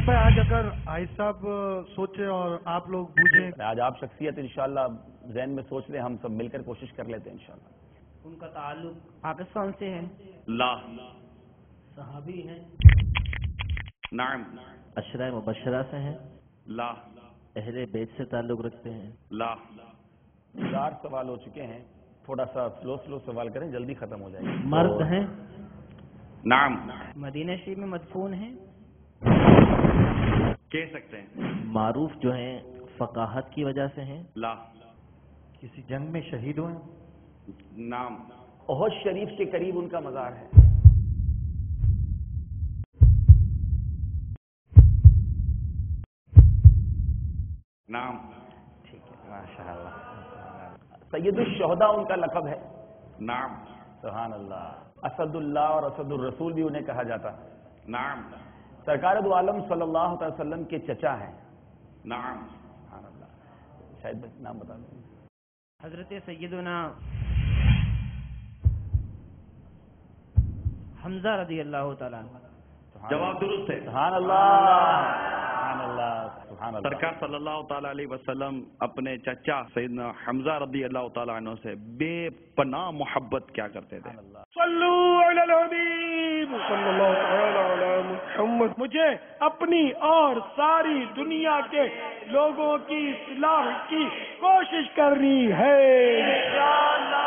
भाई आज अगर आहिद साहब सोचे और आप लोग बूझें, आज आप शख्सियत इंशाल्लाह ज़हन में सोच लें, हम सब मिलकर कोशिश कर लेते हैं इंशाल्लाह। उनका ताल्लुक पाकिस्तान से है? ला। सहाबी हैं? नाम। अशरा मुबशरा से हैं? ला। अहले बैत से ताल्लुक रखते हैं? ला। 4 सवाल हो चुके हैं, थोड़ा सा स्लो सवाल करें, जल्दी खत्म हो जाएगा। मर्द हैं? नाम। मदीना शरीफ में मदफून हैं? कह सकते हैं। मारूफ जो हैं फकाहत की वजह से हैं? ला। किसी जंग में शहीद हुए? नाम। ओहद शरीफ के करीब उनका मज़ार है। नाम। ठीक है, माशाअल्लाह। सैयदुल शुहदा उनका लक़ब है। नाम। सुभान अल्लाह। असदुल्लाह और असदुर रसूल भी उन्हें कहा जाता है। नाम। सरकार दो आलम सल्लल्लाहु अलैहि वसल्लम के चचा हैं। नाम। सुभान अल्लाह। शायद बस नाम बता दूं। हजरत सैयदुना हमजा रज़ी अल्लाह तआला अन्हु। जवाब दुरुस्त है। सुभान अल्लाह, सुभान अल्लाह, सुभान अल्लाह। सरकार सल्लल्लाहु ताला अलैहि वसल्लम अपने चचा सैयदना हमजा रज़ी अल्लाह ताला अन्हु से बेपनाह मोहब्बत क्या करते थे? सल्लू अलल हबीब सल्लल्लाहु तआला अला मुहम्मद। मुझे अपनी और सारी दुनिया के लोगों की इस्लाह की कोशिश करनी है इंशाअल्लाह।